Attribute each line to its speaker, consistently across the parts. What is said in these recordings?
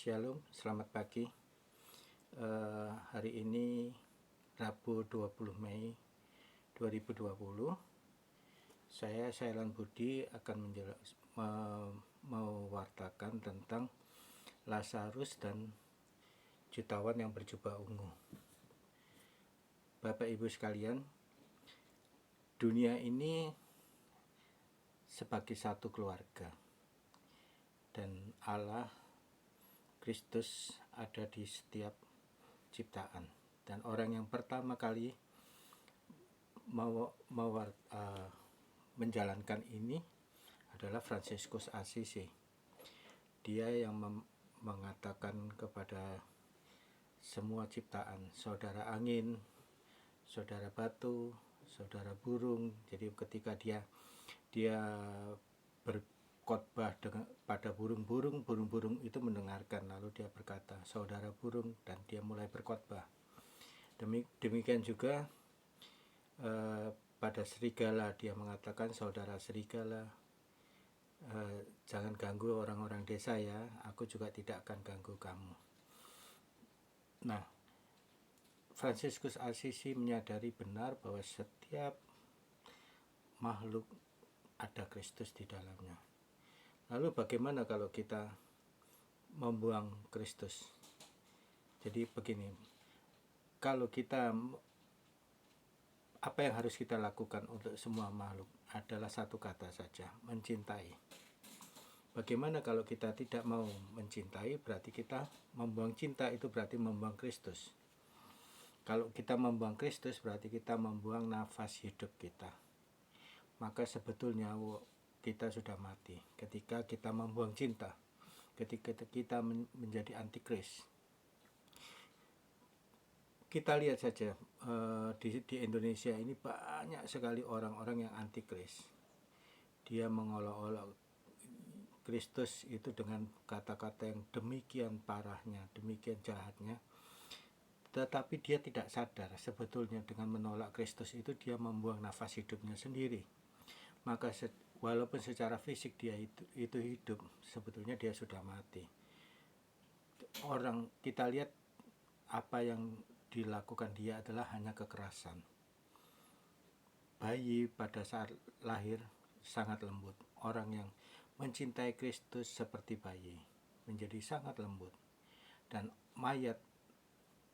Speaker 1: Shalom, selamat pagi. Hari ini Rabu 20 Mei 2020. Saya Sailan Budi akan mewartakan tentang Lazarus dan jutawan yang berjubah ungu. Bapak Ibu sekalian, dunia ini sebagai satu keluarga, dan Allah Kristus ada di setiap ciptaan, dan orang yang pertama kali menjalankan ini adalah Fransiskus Assisi. Dia yang mengatakan kepada semua ciptaan, saudara angin, saudara batu, saudara burung. Jadi ketika dia berkhotbah pada burung-burung itu mendengarkan, lalu dia berkata, saudara burung, dan dia mulai berkhotbah. Demikian juga pada serigala, dia mengatakan, saudara serigala, jangan ganggu orang-orang desa ya, aku juga tidak akan ganggu kamu. Nah, Fransiskus Assisi menyadari benar bahwa setiap makhluk ada Kristus di dalamnya. Lalu bagaimana kalau kita membuang Kristus? Jadi begini, kalau kita, apa yang harus kita lakukan untuk semua makhluk adalah satu kata saja, mencintai. Bagaimana kalau kita tidak mau mencintai? Berarti kita membuang cinta, itu berarti membuang Kristus. Kalau kita membuang Kristus, berarti kita membuang nafas hidup kita. Maka sebetulnya kita sudah mati ketika kita membuang cinta, ketika kita menjadi antikris. Kita lihat saja di Indonesia ini banyak sekali orang-orang yang antikris. Dia mengolok-olok Kristus itu dengan kata-kata yang demikian parahnya, demikian jahatnya. Tetapi dia tidak sadar sebetulnya dengan menolak Kristus itu dia membuang nafas hidupnya sendiri. Maka walaupun secara fisik dia itu hidup, sebetulnya dia sudah mati. Orang kita lihat apa yang dilakukan dia adalah hanya kekerasan. Bayi pada saat lahir sangat lembut. Orang yang mencintai Kristus seperti bayi menjadi sangat lembut. Dan mayat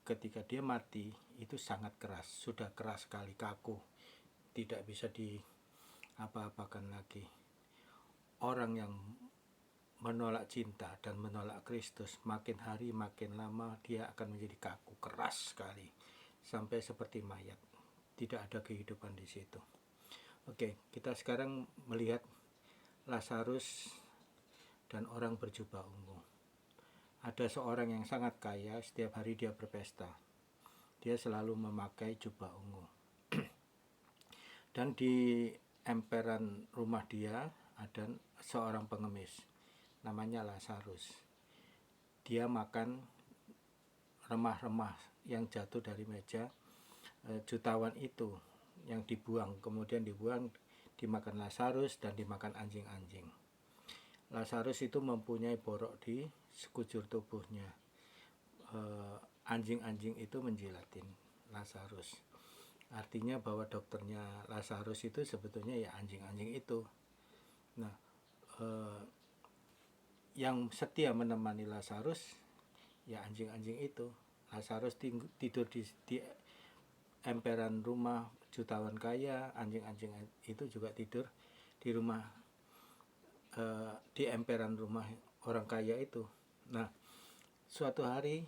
Speaker 1: ketika dia mati itu sangat keras, sudah keras sekali, kaku, tidak bisa apa-apakan lagi. Orang yang menolak cinta dan menolak Kristus, makin hari makin lama dia akan menjadi kaku, keras sekali, sampai seperti mayat, tidak ada kehidupan di situ. Oke, kita sekarang melihat Lazarus dan orang berjubah ungu. Ada seorang yang sangat kaya, setiap hari dia berpesta. Dia selalu memakai jubah ungu. Dan di emperan rumah dia ada seorang pengemis, namanya Lazarus. Dia makan remah-remah yang jatuh dari meja jutawan itu, yang dibuang, kemudian dimakan Lazarus dan dimakan anjing-anjing. Lazarus itu mempunyai borok di sekujur tubuhnya. Anjing-anjing itu menjilatin Lazarus. Artinya bahwa dokternya Lazarus itu sebetulnya ya anjing-anjing itu. Nah, yang setia menemani Lazarus ya anjing-anjing itu. Lazarus tidur di emperan rumah jutawan kaya, anjing-anjing itu juga tidur di rumah di emperan rumah orang kaya itu. Nah, suatu hari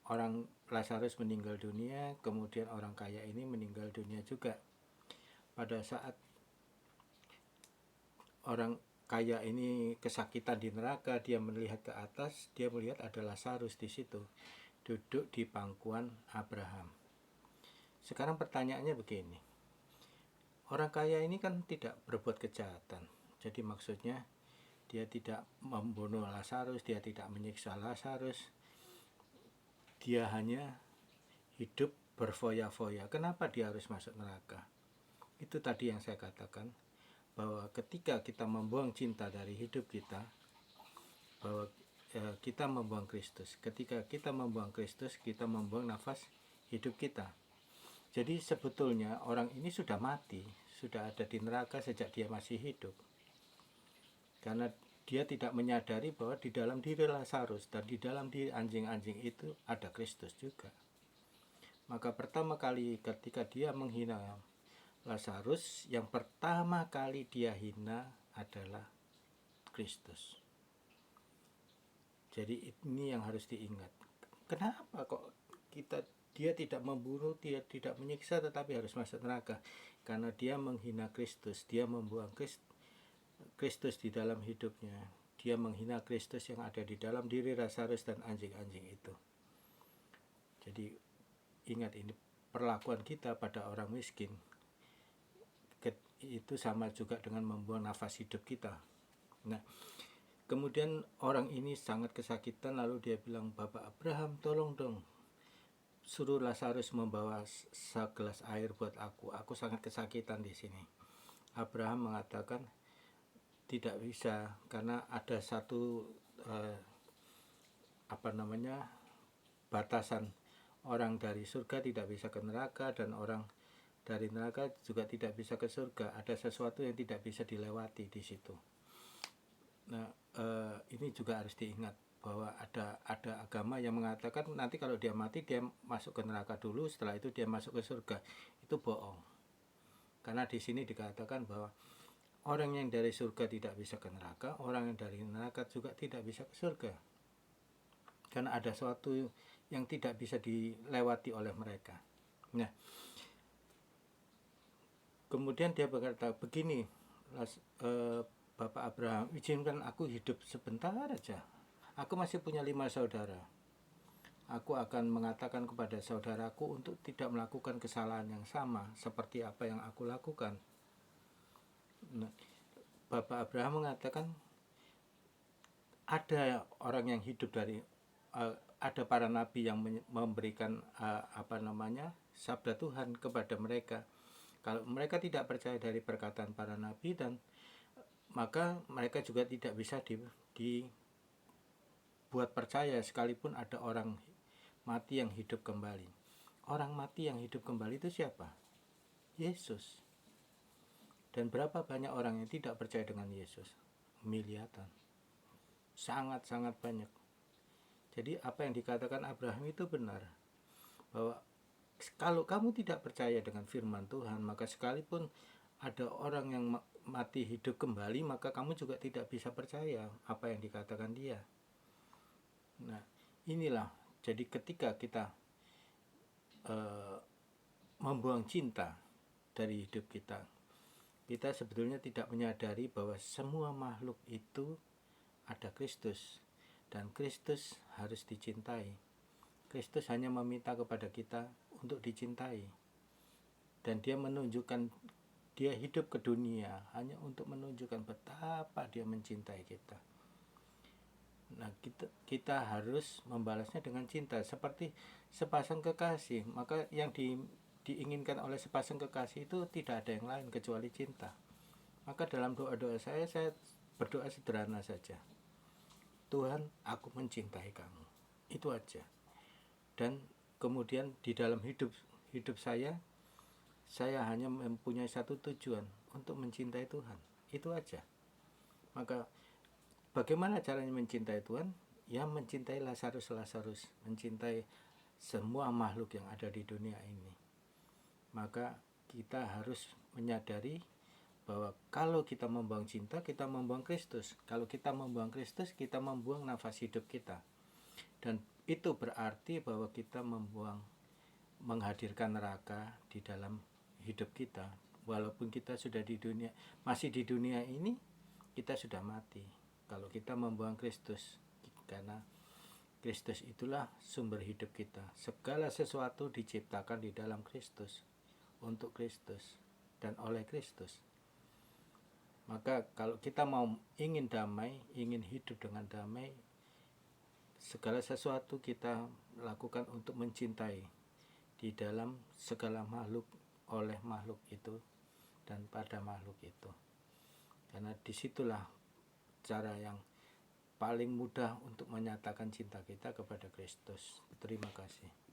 Speaker 1: orang Lazarus meninggal dunia, kemudian orang kaya ini meninggal dunia juga. Pada saat orang kaya ini kesakitan di neraka, dia melihat ke atas, dia melihat ada Lazarus di situ, duduk di pangkuan Abraham. Sekarang pertanyaannya begini, orang kaya ini kan tidak berbuat kejahatan, jadi maksudnya dia tidak membunuh Lazarus, dia tidak menyiksa Lazarus, dia hanya hidup berfoya-foya. Kenapa dia harus masuk neraka? Itu tadi yang saya katakan, bahwa ketika kita membuang cinta dari hidup kita, bahwa kita membuang Kristus. Ketika kita membuang Kristus, kita membuang nafas hidup kita. Jadi sebetulnya orang ini sudah mati, sudah ada di neraka sejak dia masih hidup. Karena dia tidak menyadari bahwa di dalam diri Lazarus dan di dalam diri anjing-anjing itu ada Kristus juga. Maka pertama kali ketika dia menghina Lazarus, yang pertama kali dia hina adalah Kristus. Jadi ini yang harus diingat. Kenapa kok dia tidak membunuh, dia tidak menyiksa, tetapi harus masuk neraka? Karena dia menghina Kristus, dia membuang Kristus di dalam hidupnya. Dia menghina Kristus yang ada di dalam diri Lazarus dan anjing-anjing itu. Jadi ingat, ini perlakuan kita pada orang miskin itu sama juga dengan membuang nafas hidup kita. Nah, kemudian orang ini sangat kesakitan, lalu dia bilang, "Bapak Abraham, tolong dong, suruh Lazarus membawa segelas air buat aku sangat kesakitan di sini." Abraham mengatakan, "Tidak bisa, karena ada satu batasan. Orang dari surga tidak bisa ke neraka, dan orang dari neraka juga tidak bisa ke surga. Ada sesuatu yang tidak bisa dilewati di situ." Nah, ini juga harus diingat bahwa ada agama yang mengatakan nanti kalau dia mati dia masuk ke neraka dulu, setelah itu dia masuk ke surga. Itu bohong. Karena di sini dikatakan bahwa orang yang dari surga tidak bisa ke neraka, orang yang dari neraka juga tidak bisa ke surga. Karena ada sesuatu yang tidak bisa dilewati oleh mereka. Nah, kemudian dia berkata begini, "Bapak Abraham, izinkan aku hidup sebentar aja. Aku masih punya 5 saudara. Aku akan mengatakan kepada saudaraku untuk tidak melakukan kesalahan yang sama seperti apa yang aku lakukan." Nah, Bapak Abraham mengatakan ada orang yang hidup dari ada para nabi yang memberikan sabda Tuhan kepada mereka. Kalau mereka tidak percaya dari perkataan para nabi, dan maka mereka juga tidak bisa dibuat percaya sekalipun ada orang mati yang hidup kembali. Orang mati yang hidup kembali itu siapa? Yesus. Dan berapa banyak orang yang tidak percaya dengan Yesus? Miliaran. Sangat-sangat banyak. Jadi apa yang dikatakan Abraham itu benar, bahwa kalau kamu tidak percaya dengan firman Tuhan, maka sekalipun ada orang yang mati hidup kembali, maka kamu juga tidak bisa percaya apa yang dikatakan dia. Nah, inilah, jadi ketika kita membuang cinta dari hidup kita, kita sebetulnya tidak menyadari bahwa semua makhluk itu ada Kristus, dan Kristus harus dicintai. Kristus hanya meminta kepada kita untuk dicintai, dan dia menunjukkan, dia hidup ke dunia hanya untuk menunjukkan betapa dia mencintai kita. Nah, kita harus membalasnya dengan cinta seperti sepasang kekasih. Maka yang diinginkan oleh sepasang kekasih itu tidak ada yang lain kecuali cinta. Maka dalam doa-doa saya berdoa sederhana saja, "Tuhan, aku mencintai kamu." Itu aja. Dan kemudian di dalam hidup saya hanya mempunyai satu tujuan, untuk mencintai Tuhan. Itu aja. Maka bagaimana caranya mencintai Tuhan? Ya mencintai Lazarus, mencintai semua makhluk yang ada di dunia ini. Maka kita harus menyadari bahwa kalau kita membuang cinta, kita membuang Kristus. Kalau kita membuang Kristus, kita membuang nafas hidup kita. Dan itu berarti bahwa kita menghadirkan neraka di dalam hidup kita. Walaupun kita sudah masih di dunia ini, kita sudah mati. Kalau kita membuang Kristus, karena Kristus itulah sumber hidup kita. Segala sesuatu diciptakan di dalam Kristus, untuk Kristus dan oleh Kristus. Maka kalau kita ingin damai, ingin hidup dengan damai, segala sesuatu kita lakukan untuk mencintai di dalam segala makhluk, oleh makhluk itu, dan pada makhluk itu. Karena disitulah cara yang paling mudah untuk menyatakan cinta kita kepada Kristus. Terima kasih.